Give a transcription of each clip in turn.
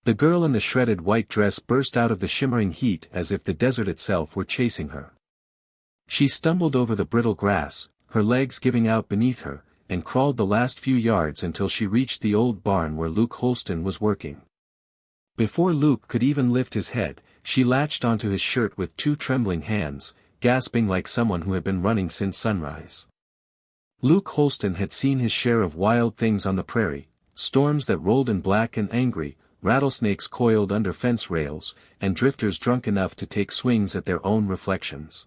The girl in the shredded white dress burst out of the shimmering heat as if the desert itself were chasing her. She stumbled over the brittle grass, her legs giving out beneath her, and crawled the last few yards until she reached the old barn where Luke Halsten was working. Before Luke could even lift his head, she latched onto his shirt with two trembling hands, gasping like someone who had been running since sunrise. Luke Halsten had seen his share of wild things on the prairie, storms that rolled in black and angry, rattlesnakes coiled under fence rails, and drifters drunk enough to take swings at their own reflections.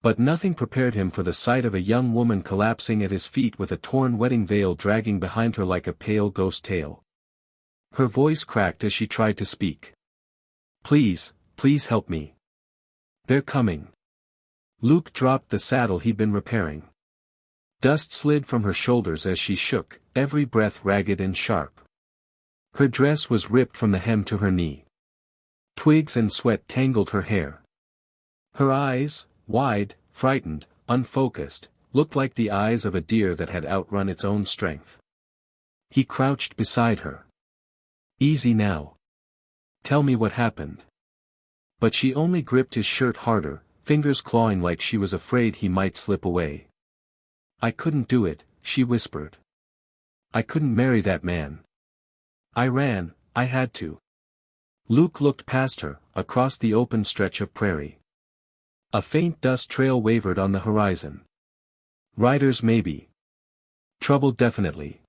But nothing prepared him for the sight of a young woman collapsing at his feet with a torn wedding veil dragging behind her like a pale ghost tail. Her voice cracked as she tried to speak. "Please, please help me. They're coming." Luke dropped the saddle he'd been repairing. Dust slid from her shoulders as she shook, every breath ragged and sharp. Her dress was ripped from the hem to her knee. Twigs and sweat tangled her hair. Her eyes, wide, frightened, unfocused, looked like the eyes of a deer that had outrun its own strength. He crouched beside her. "Easy now. Tell me what happened." But she only gripped his shirt harder, fingers clawing like she was afraid he might slip away. "I couldn't do it," she whispered. "I couldn't marry that man. I ran, I had to." Luke looked past her, across the open stretch of prairie. A faint dust trail wavered on the horizon. Riders maybe. Trouble definitely.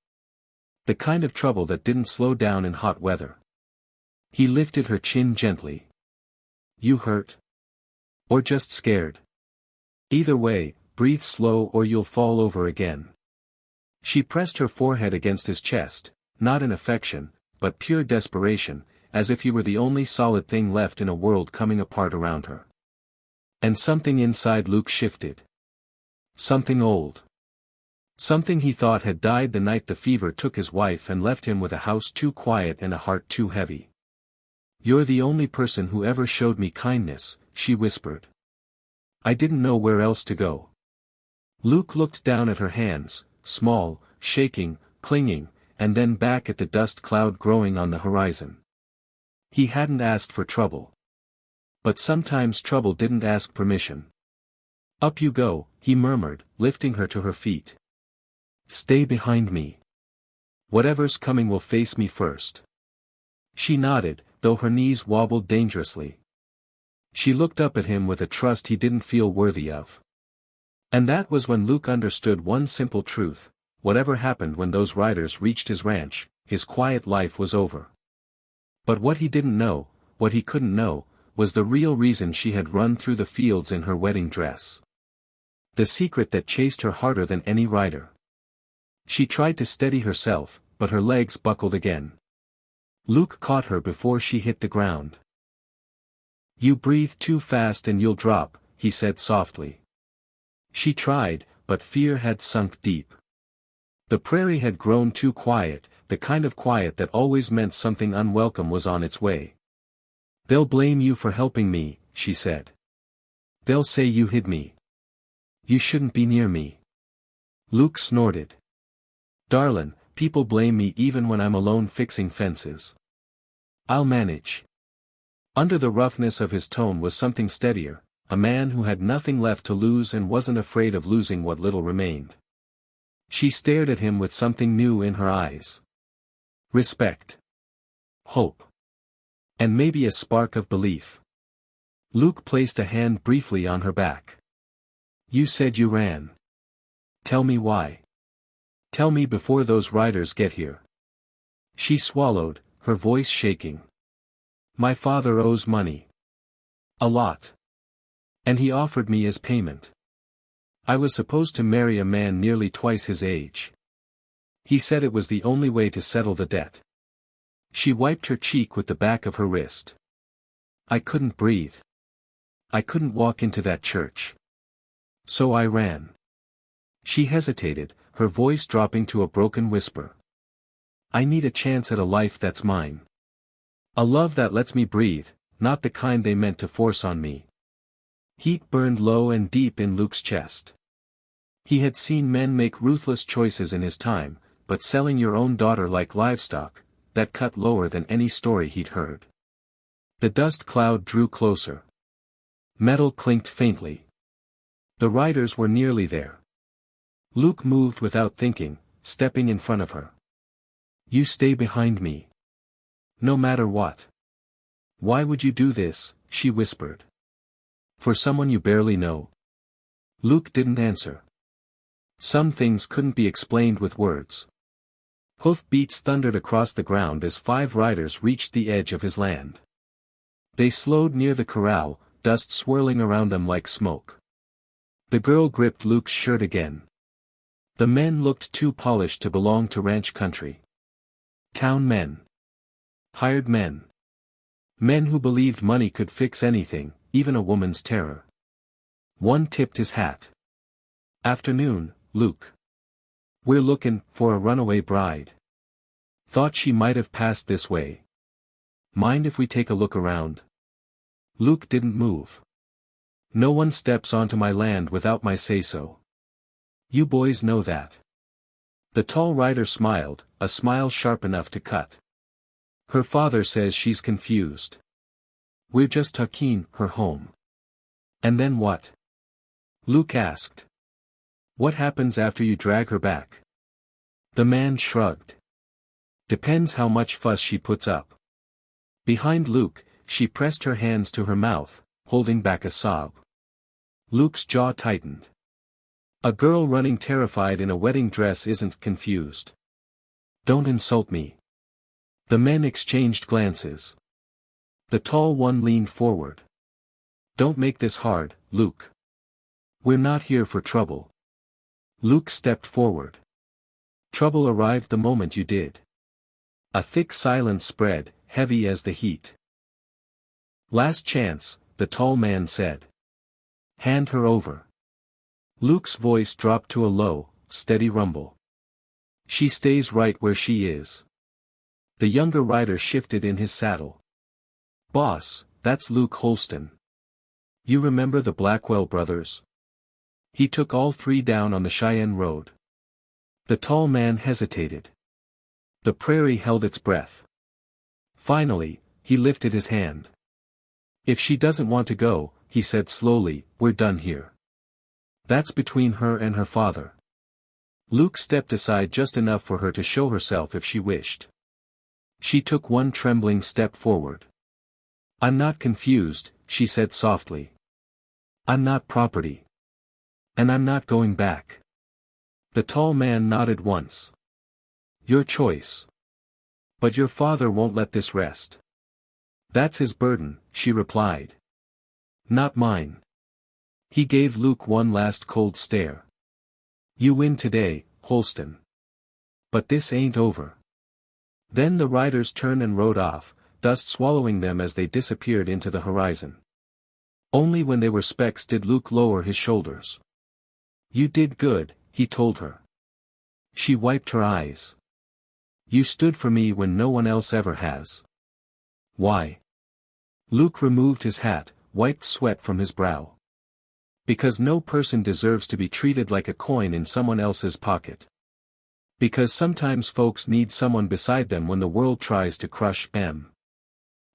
The kind of trouble that didn't slow down in hot weather. He lifted her chin gently. "You hurt? Or just scared? Either way, breathe slow or you'll fall over again." She pressed her forehead against his chest, not in affection, but pure desperation, as if he were the only solid thing left in a world coming apart around her. And something inside Luke shifted. Something old. Something he thought had died the night the fever took his wife and left him with a house too quiet and a heart too heavy. "You're the only person who ever showed me kindness," she whispered. "I didn't know where else to go." Luke looked down at her hands, small, shaking, clinging, and then back at the dust cloud growing on the horizon. He hadn't asked for trouble. But sometimes trouble didn't ask permission. "Up you go," he murmured, lifting her to her feet. "Stay behind me. Whatever's coming will face me first." She nodded, though her knees wobbled dangerously. She looked up at him with a trust he didn't feel worthy of. And that was when Luke understood one simple truth: whatever happened when those riders reached his ranch, his quiet life was over. But what he didn't know, what he couldn't know, was the real reason she had run through the fields in her wedding dress. The secret that chased her harder than any rider. She tried to steady herself, but her legs buckled again. Luke caught her before she hit the ground. "You breathe too fast and you'll drop," he said softly. She tried, but fear had sunk deep. The prairie had grown too quiet, the kind of quiet that always meant something unwelcome was on its way. "They'll blame you for helping me," she said. "They'll say you hid me. You shouldn't be near me." Luke snorted. "Darlin', people blame me even when I'm alone fixing fences. I'll manage." Under the roughness of his tone was something steadier, a man who had nothing left to lose and wasn't afraid of losing what little remained. She stared at him with something new in her eyes. Respect. Hope. And maybe a spark of belief. Luke placed a hand briefly on her back. "You said you ran. Tell me why. Tell me before those riders get here." She swallowed, her voice shaking. "My father owes money. A lot. And he offered me as payment. I was supposed to marry a man nearly twice his age. He said it was the only way to settle the debt." She wiped her cheek with the back of her wrist. "I couldn't breathe. I couldn't walk into that church. So I ran." She hesitated, her voice dropping to a broken whisper. "I need a chance at a life that's mine. A love that lets me breathe, not the kind they meant to force on me." Heat burned low and deep in Luke's chest. He had seen men make ruthless choices in his time, but selling your own daughter like livestock, that cut lower than any story he'd heard. The dust cloud drew closer. Metal clinked faintly. The riders were nearly there. Luke moved without thinking, stepping in front of her. "You stay behind me. No matter what." "Why would you do this?" she whispered. "For someone you barely know." Luke didn't answer. Some things couldn't be explained with words. Hoof beats thundered across the ground as 5 riders reached the edge of his land. They slowed near the corral, dust swirling around them like smoke. The girl gripped Luke's shirt again. The men looked too polished to belong to ranch country. Town men. Hired men. Men who believed money could fix anything, even a woman's terror. One tipped his hat. "Afternoon, Luke. We're looking for a runaway bride. Thought she might have passed this way. Mind if we take a look around?" Luke didn't move. "No one steps onto my land without my say-so. You boys know that." The tall rider smiled, a smile sharp enough to cut. "Her father says she's confused. We're just taking her home." "And then what?" Luke asked. "What happens after you drag her back?" The man shrugged. "Depends how much fuss she puts up." Behind Luke, she pressed her hands to her mouth, holding back a sob. Luke's jaw tightened. A girl running terrified in a wedding dress isn't confused. "Don't insult me." The men exchanged glances. The tall one leaned forward. "Don't make this hard, Luke. We're not here for trouble." Luke stepped forward. "Trouble arrived the moment you did." A thick silence spread, heavy as the heat. "Last chance," the tall man said. "Hand her over." Luke's voice dropped to a low, steady rumble. "She stays right where she is." The younger rider shifted in his saddle. "Boss, that's Luke Halsten. You remember the Blackwell brothers? He took all 3 down on the Cheyenne Road." The tall man hesitated. The prairie held its breath. Finally, he lifted his hand. "If she doesn't want to go," he said slowly, "we're done here. That's between her and her father." Luke stepped aside just enough for her to show herself if she wished. She took one trembling step forward. "I'm not confused," she said softly. "I'm not property. And I'm not going back." The tall man nodded once. "Your choice. But your father won't let this rest." "That's his burden," she replied. "Not mine." He gave Luke one last cold stare. "You win today, Halsten. But this ain't over." Then the riders turned and rode off, dust swallowing them as they disappeared into the horizon. Only when they were specks did Luke lower his shoulders. "You did good," he told her. She wiped her eyes. "You stood for me when no one else ever has." "Why?" Luke removed his hat, wiped sweat from his brow. "Because no person deserves to be treated like a coin in someone else's pocket. Because sometimes folks need someone beside them when the world tries to crush them.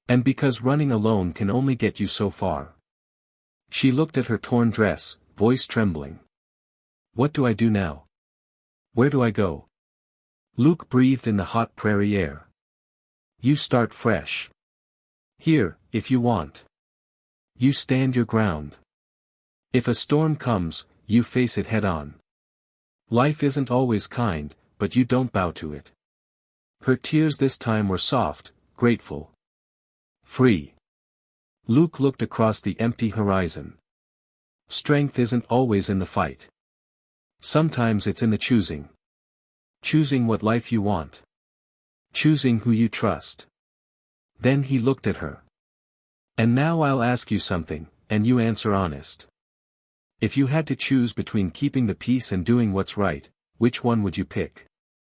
And because running alone can only get you so far." She looked at her torn dress, voice trembling. "What do I do now? Where do I go?" Luke breathed in the hot prairie air. "You start fresh. Here, if you want. You stand your ground. If a storm comes, you face it head on. Life isn't always kind, but you don't bow to it." Her tears this time were soft, grateful. Free. Luke looked across the empty horizon. Strength isn't always in the fight. Sometimes it's in the choosing. Choosing what life you want. Choosing who you trust. Then he looked at her. "And now I'll ask you something, and you answer honest. If you had to choose between keeping the peace and doing what's right, which one would you pick?"